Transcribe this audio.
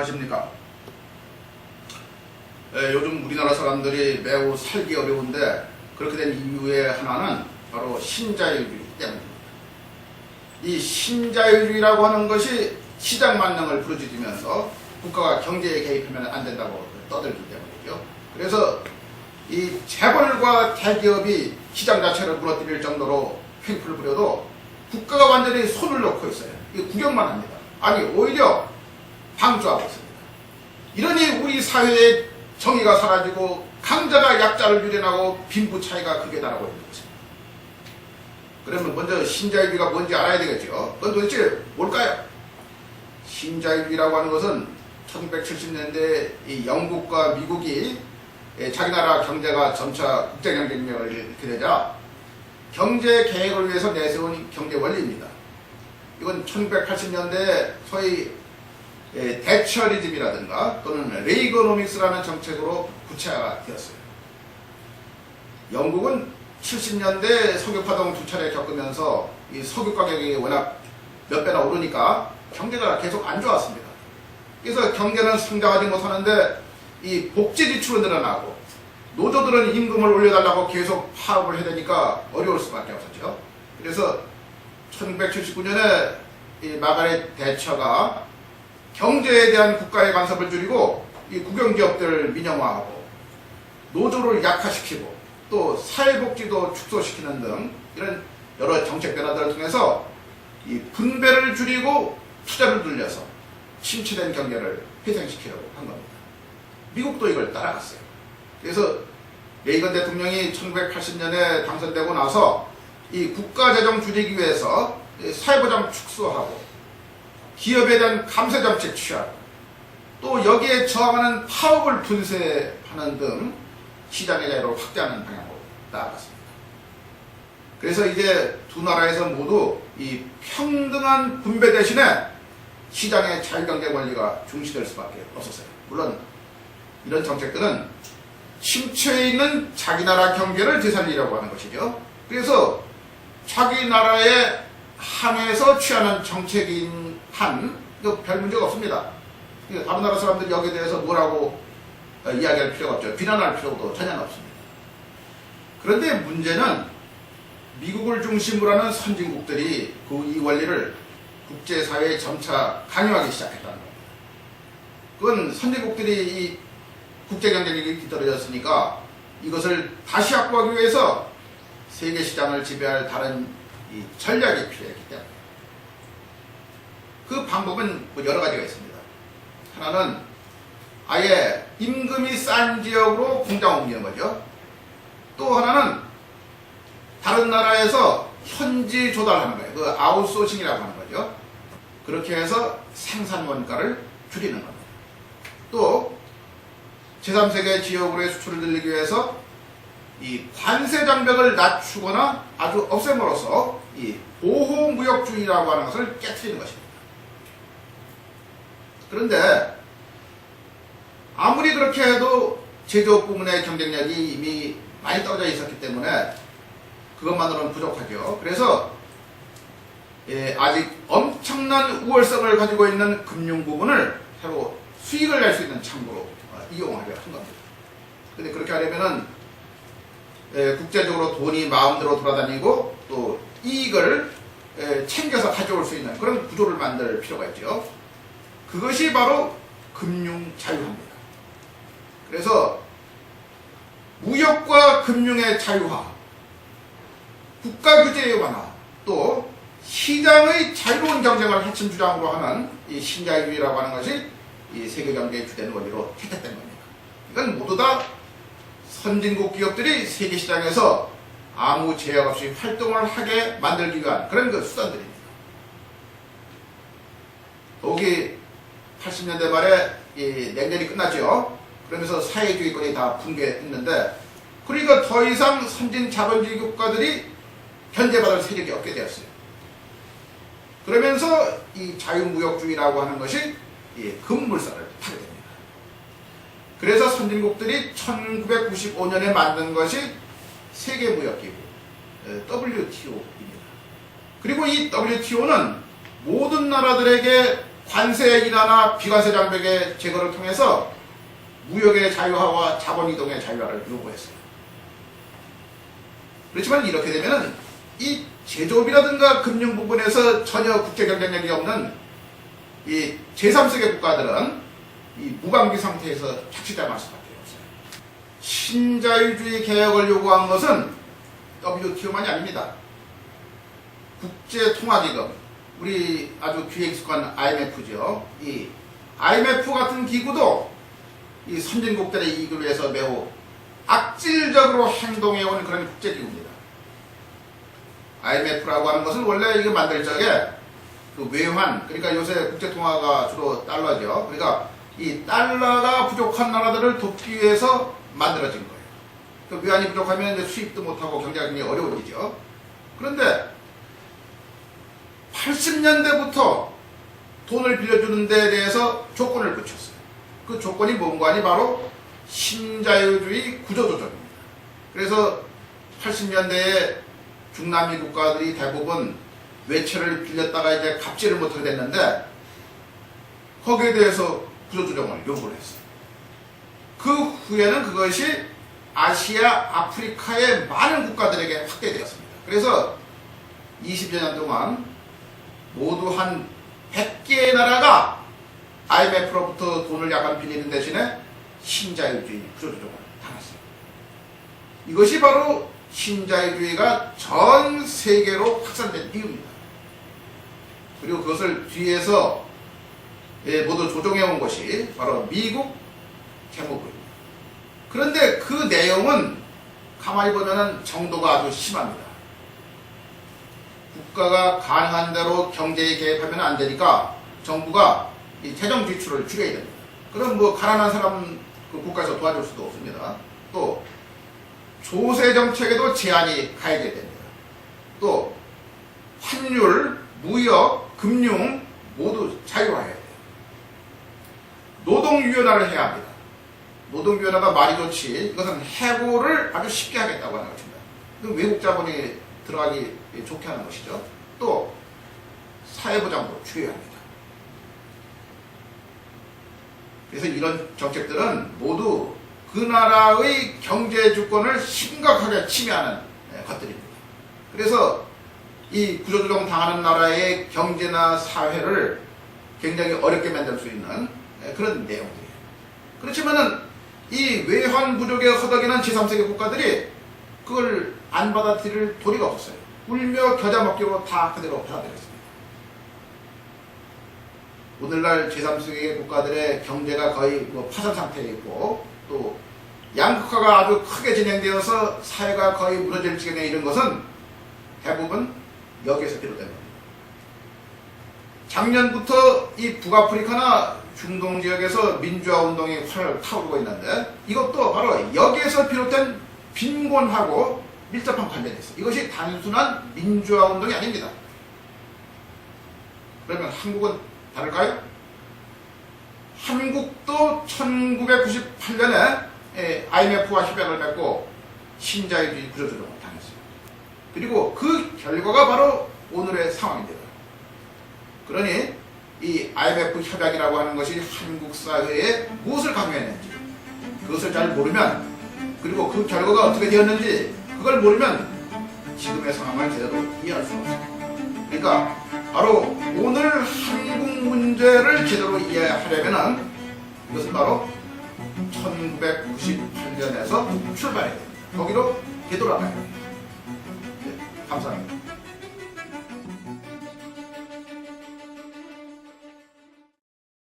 안녕하십니까. 요즘 우리나라 사람들이 매우 살기 어려운데 그렇게 된 이유의 하나는 바로 신자유주의 때문입니다. 이 신자유주의라고 하는 것이 시장 만능을 부르짖으면서 국가가 경제에 개입하면 안 된다고 떠들기 때문이죠. 그래서 이 재벌과 대기업이 시장 자체를 무너뜨릴 정도로 횡포를 부려도 국가가 완전히 손을 놓고 있어요. 이거 구경만 합니다. 아니 오히려 방조하고 있습니다. 이러니 우리 사회의 정의가 사라지고 강자가 약자를 유린하고 빈부 차이가 크게 나라고 있는 거죠. 그러면 먼저 신자유주의가 뭔지 알아야 되겠죠. 그건 도대체 뭘까요? 신자유주의라고 하는 것은 1970년대 이 영국과 미국이 자기 나라 경제가 점차 국제경쟁력을 잃게 되자 경제 계획을 위해서 내세운 경제 원리입니다. 이건 1980년대 소위 대처리즘이라든가 또는 레이거노믹스라는 정책으로 구체화가 되었어요. 영국은 70년대 석유파동 두 차례 겪으면서 이 석유 가격이 워낙 몇 배나 오르니까 경제가 계속 안 좋았습니다. 그래서 경제는 성장하지 못하는데 이 복지 지출은 늘어나고 노조들은 임금을 올려달라고 계속 파업을 해야 되니까 어려울 수밖에 없었죠. 그래서 1979년에 이 마가렛 대처가 경제에 대한 국가의 간섭을 줄이고 이 국영기업들을 민영화하고 노조를 약화시키고 또 사회복지도 축소시키는 등 이런 여러 정책 변화들을 통해서 이 분배를 줄이고 투자를 늘려서 침체된 경제를 회생시키려고 한 겁니다. 미국도 이걸 따라갔어요. 그래서 레이건 대통령이 1980년에 당선되고 나서 이 국가재정 줄이기 위해서 사회보장 축소하고 기업에 대한 감세 정책 취하고 또 여기에 저항하는 파업을 분쇄하는 등 시장의 자유를 확대하는 방향으로 나아갔습니다. 그래서 이제 두 나라에서 모두 이 평등한 분배 대신에 시장의 자유경제 권리가 중시될 수밖에 없었어요. 물론 이런 정책들은 침체에 있는 자기 나라 경제를 되살리려고 하는 것이죠. 그래서 자기 나라에 한해서 취하는 정책인 한 별 문제가 없습니다. 다른 나라 사람들이 여기에 대해서 뭐라고 이야기할 필요가 없죠. 비난할 필요도 전혀 없습니다. 그런데 문제는 미국을 중심으로 하는 선진국들이 이 원리를 국제사회에 점차 강요하기 시작했다는 겁니다. 그건 선진국들이 이 국제경쟁력이 뒤떨어졌으니까 이것을 다시 확보하기 위해서 세계시장을 지배할 다른 이 전략이 필요했기 때문에 그 방법은 여러 가지가 있습니다. 하나는 아예 임금이 싼 지역으로 공장 옮기는 거죠. 또 하나는 다른 나라에서 현지 조달하는 거예요. 그 아웃소싱이라고 하는 거죠. 그렇게 해서 생산 원가를 줄이는 겁니다. 또 제3세계 지역으로의 수출을 늘리기 위해서 이 관세 장벽을 낮추거나 아주 없앰으로써 이 보호무역주의라고 하는 것을 깨트리는 것입니다. 그런데 아무리 그렇게 해도 제조업 부문의 경쟁력이 이미 많이 떨어져 있었기 때문에 그것만으로는 부족하죠. 그래서 아직 엄청난 우월성을 가지고 있는 금융 부분을 새로 수익을 낼 수 있는 창구로 이용하려 한 겁니다. 근데 그렇게 하려면은 국제적으로 돈이 마음대로 돌아다니고 또 이익을 챙겨서 가져올 수 있는 그런 구조를 만들 필요가 있죠. 그것이 바로 금융 자유화입니다. 그래서 무역과 금융의 자유화, 국가 규제의 완화, 또 시장의 자유로운 경쟁을 핵심 주장으로 하는 이 신자유주의라고 하는 것이 이 세계 경제의 주된 원리로 채택된 겁니다. 이건 모두 다 선진국 기업들이 세계 시장에서 아무 제약 없이 활동을 하게 만들기 위한 그런 그 수단들입니다. 더욱이 80년대 말에 이 냉전이 끝났죠. 그러면서 사회주의권이 다 붕괴했는데 그러니까 더 이상 선진 자본주의 국가들이 견제받을 세력이 없게 되었어요. 그러면서 이 자유무역주의라고 하는 것이 이 급물살을 타게 됩니다. 그래서 선진국들이 1995년에 만든 것이 세계무역기구 WTO입니다. 그리고 이 WTO는 모든 나라들에게 관세 인하나 비관세 장벽의 제거를 통해서 무역의 자유화와 자본 이동의 자유화를 요구했어요. 그렇지만 이렇게 되면은 이 제조업이라든가 금융 부분에서 전혀 국제 경쟁력이 없는 이 제3세계 국가들은 이 무방비 상태에서 착취당할 수밖에 없어요. 신자유주의 개혁을 요구한 것은 WTO만이 아닙니다. 국제통화기금, 우리 아주 귀에 익숙한 IMF죠. 이 IMF 같은 기구도 이 선진국들의 이익을 위해서 매우 악질적으로 행동해온 그런 국제기구입니다. IMF라고 하는 것은 원래 이거 만들 적에 그 외환, 그러니까 요새 국제통화가 주로 달러죠. 그러니까 이 달러가 부족한 나라들을 돕기 위해서 만들어진 거예요. 그 외환이 부족하면 이제 수입도 못하고 경제가 굉장히 어려워지죠. 그런데 80년대부터 돈을 빌려주는 데 대해서 조건을 붙였어요. 그 조건이 뭔가 하니 바로 신자유주의 구조조정입니다. 그래서 80년대에 중남미 국가들이 대부분 외채를 빌렸다가 이제 갚지를 못하게 됐는데 거기에 대해서 구조조정을 요구를 했어요. 그 후에는 그것이 아시아, 아프리카의 많은 국가들에게 확대되었습니다. 그래서 20여 년 동안 모두 한 100개의 나라가 IMF로부터 돈을 약간 빌리는 대신에 신자유주의 구조조정을 당했어요. 이것이 바로 신자유주의가 전 세계로 확산된 이유입니다. 그리고 그것을 뒤에서 모두 조정해온 것이 바로 미국 재무부입니다. 그런데 그 내용은 가만히 보면 정도가 아주 심합니다. 국가가 가능한 대로 경제에 개입하면 안 되니까 정부가 이 재정 지출을 줄여야 됩니다. 그럼 뭐 가난한 사람 그 국가에서 도와줄 수도 없습니다. 또 조세 정책에도 제한이 가해져야 됩니다. 또 환율, 무역, 금융 모두 자유화해야 돼요. 노동 유연화를 해야 합니다. 노동 유연화가 말이 좋지 이것은 해고를 아주 쉽게 하겠다고 하는 것입니다. 외국 자본이 들어가기 좋게 하는 것이죠. 또 사회보장도 줄여야 합니다. 그래서 이런 정책들은 모두 그 나라의 경제 주권을 심각하게 침해하는 것들입니다. 그래서 이 구조조정 당하는 나라의 경제나 사회를 굉장히 어렵게 만들 수 있는 그런 내용들이에요. 그렇지만은 이 외환 부족에 허덕이는 제3세계 국가들이 그걸 안 받아들일 도리가 없었어요. 울며 겨자 먹기로 다 그대로 받아들였습니다. 오늘날 제3세계 국가들의 경제가 거의 뭐 파산 상태에 있고 또 양극화가 아주 크게 진행되어서 사회가 거의 무너질 지경에 이른 것은 대부분 여기에서 비롯된 겁니다. 작년부터 이 북아프리카나 중동 지역에서 민주화 운동이 활을 타오르고 있는데 이것도 바로 여기에서 비롯된 빈곤하고 밀접한 관련이 있어요. 이것이 단순한 민주화 운동이 아닙니다. 그러면 한국은 다를까요? 한국도 1998년에 IMF와 협약을 맺고 신자유주의 구조조정을 당했어요. 그리고 그 결과가 바로 오늘의 상황입니다. 그러니 이 IMF 협약이라고 하는 것이 한국 사회에 무엇을 강요했는지 그것을 잘 모르면 그리고 그 결과가 어떻게 되었는지 그걸 모르면 지금의 상황을 제대로 이해할 수가 없습니다. 그러니까 바로 오늘 한국 문제를 제대로 이해하려면 이것은 바로 1998년에서 출발해야 됩니다. 거기로 되돌아가야 됩니다. 네, 감사합니다.